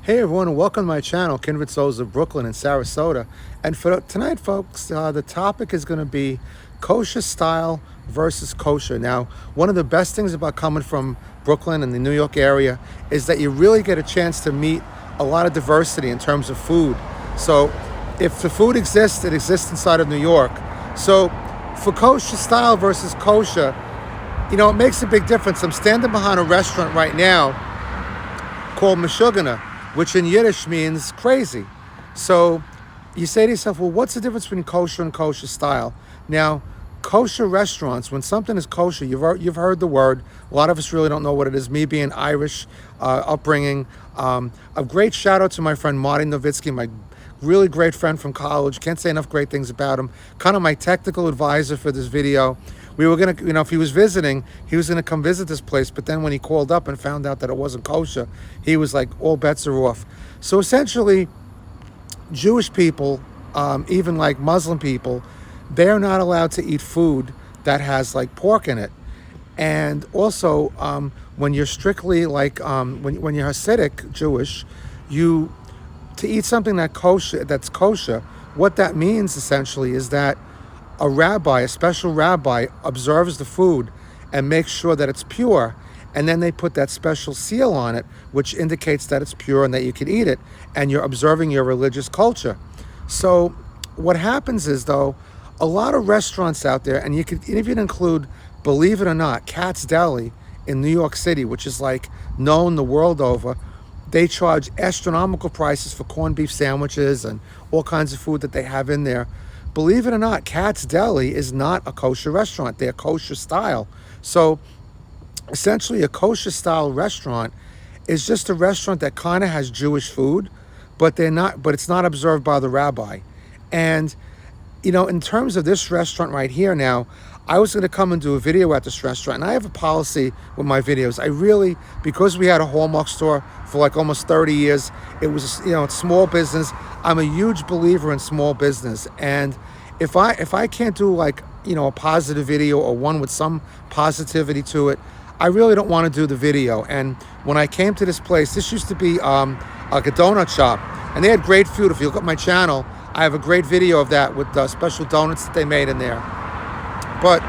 Hey everyone, and welcome to my channel, Kindred Souls of Brooklyn and Sarasota. And for tonight, folks, the topic is going to be kosher style versus kosher. Now, one of the best things about coming from Brooklyn and the New York area is that you really get a chance to meet a lot of diversity in terms of food. So if the food exists, it exists inside of New York. So for kosher style versus kosher, it makes a big difference. I'm standing behind a restaurant right now called Meshugana, which in Yiddish means crazy. So you say to yourself, well, what's the difference between kosher and kosher style? Now, kosher restaurants, when something is kosher, you've heard the word. A lot of us really don't know what it is. Me being Irish upbringing. A great shout out to my friend Marty Nowitzki, my really great friend from college. Can't say enough great things about him. Kind of my technical advisor for this video. We were going to, if he was visiting, he was going to come visit this place. But then when he called up and found out that it wasn't kosher, he was like, all bets are off. So essentially, Jewish people, even like Muslim people, they're not allowed to eat food that has like pork in it. And also, when you're strictly like, when you're Hasidic Jewish, to eat something that's kosher, what that means essentially is that a special rabbi, observes the food and makes sure that it's pure. And then they put that special seal on it, which indicates that it's pure and that you can eat it. And you're observing your religious culture. So what happens is, though, a lot of restaurants out there, and you could even include, believe it or not, Katzs Deli in New York City, which is like known the world over. They charge astronomical prices for corned beef sandwiches and all kinds of food that they have in there. Believe it or not, Katzs Deli is not a kosher restaurant. They're kosher style. So essentially a kosher style restaurant is just a restaurant that kind of has Jewish food, but it's not observed by the rabbi. And in terms of this restaurant right here now, I was going to come and do a video at this restaurant, and I have a policy with my videos. Because we had a Hallmark store for like almost 30 years, it was, it's small business. I'm a huge believer in small business. And if I can't do like, a positive video or one with some positivity to it, I really don't want to do the video. And when I came to this place, this used to be like a donut shop, and they had great food. If you look at my channel, I have a great video of that with special donuts that they made in there. But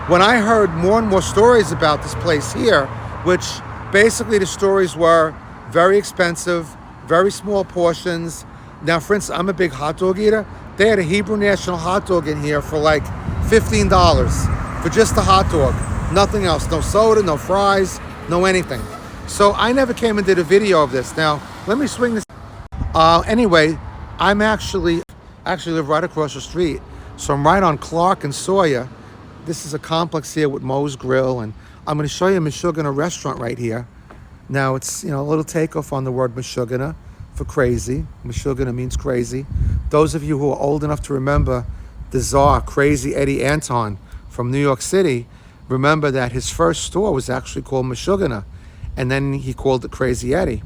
when I heard more and more stories about this place here, which basically the stories were very expensive, very small portions. Now, for instance, I'm a big hot dog eater. They had a Hebrew National hot dog in here for like $15 for just the hot dog. Nothing else. No soda, no fries, no anything. So I never came and did a video of this. Now, let me swing this. Anyway, I actually live right across the street. So I'm right on Clark and Sawyer. This is a complex here with Moe's Grill, and I'm going to show you a Meshugana restaurant right here. Now, it's, a little takeoff on the word Meshugana for crazy. Meshugana means crazy. Those of you who are old enough to remember the czar, Crazy Eddie Anton from New York City, remember that his first store was actually called Meshugana, and then he called it Crazy Eddie.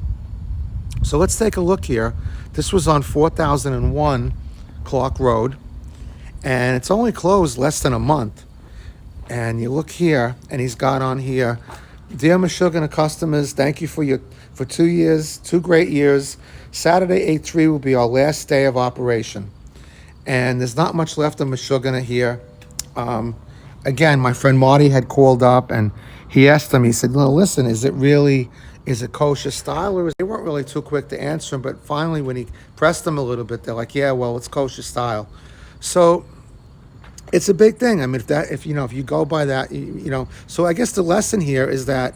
So let's take a look here. This was on 4001 Clark Road, and it's only closed less than a month. And you look here, and he's got on here, dear Meshugana customers, thank you for 2 years, 2 great years. Saturday 8/3 will be our last day of operation. And there's not much left of Meshugana here. Again, my friend Marty had called up, and he asked them, he said, listen, is it kosher style? Or they weren't really too quick to answer him, but finally when he pressed them a little bit, they're like, yeah, well, it's kosher style. So it's a big thing. I mean, if you go by that, so I guess the lesson here is that,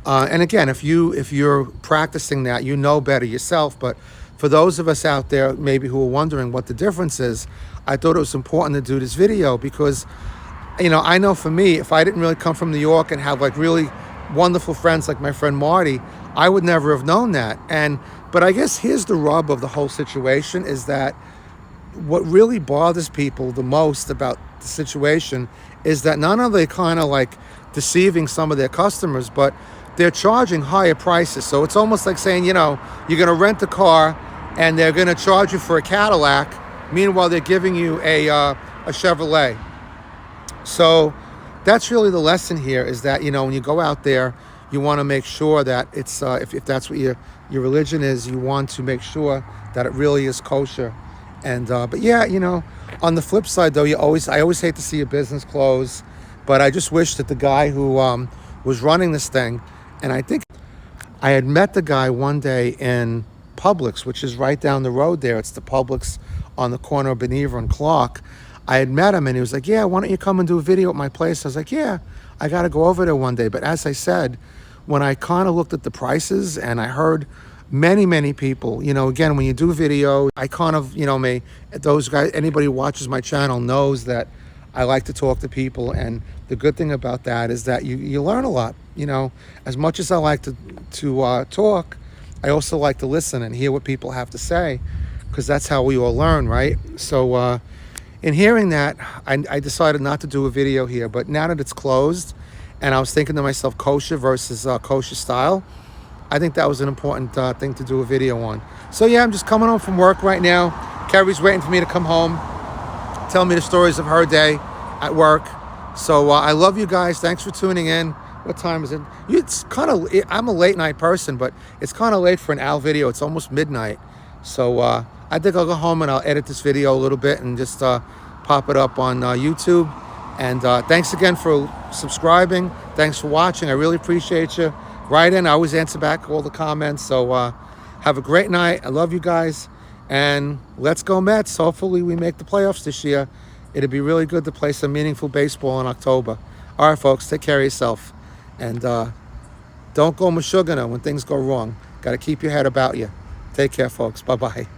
and again, if you're practicing that, you know better yourself. But for those of us out there maybe who are wondering what the difference is, I thought it was important to do this video because, I know for me, if I didn't really come from New York and have like really wonderful friends like my friend Marty, I would never have known that. But I guess here's the rub of the whole situation is that what really bothers people the most about the situation is that not only are they kind of like deceiving some of their customers, but they're charging higher prices. So it's almost like saying, you're going to rent a car and they're going to charge you for a Cadillac. Meanwhile, they're giving you a Chevrolet. So that's really the lesson here is that, when you go out there, you want to make sure that it's if that's what your religion is, you want to make sure that it really is kosher. And but yeah, on the flip side though, I always hate to see a business close, but I just wish that the guy who was running this thing, and I think I had met the guy one day in Publix, which is right down the road there. It's the Publix on the corner of Beneva and Clark. I had met him and he was like, yeah, why don't you come and do a video at my place? I was like, yeah, I got to go over there one day. But as I said, when I kind of looked at the prices and I heard many people, again, when you do video, I kind of, those guys, anybody who watches my channel knows that I like to talk to people. And the good thing about that is that you learn a lot. As much as I like to talk, I also like to listen and hear what people have to say, because that's how we all learn, right? So in hearing that, I decided not to do a video here. But now that it's closed, and I was thinking to myself, kosher versus kosher style, I think that was an important thing to do a video on. So yeah, I'm just coming home from work right now. Carrie's waiting for me to come home, tell me the stories of her day at work. So I love you guys. Thanks for tuning in. What time is it? It's kind of, I'm a late night person, but it's kind of late for an Al video. It's almost midnight. So I think I'll go home and I'll edit this video a little bit and just pop it up on YouTube. And thanks again for subscribing. Thanks for watching. I really appreciate you. Write in. I always answer back all the comments. So have a great night. I love you guys. And let's go Mets. Hopefully we make the playoffs this year. It'd be really good to play some meaningful baseball in October. All right, folks, take care of yourself. And don't go Meshugana when things go wrong. Got to keep your head about you. Take care, folks. Bye-bye.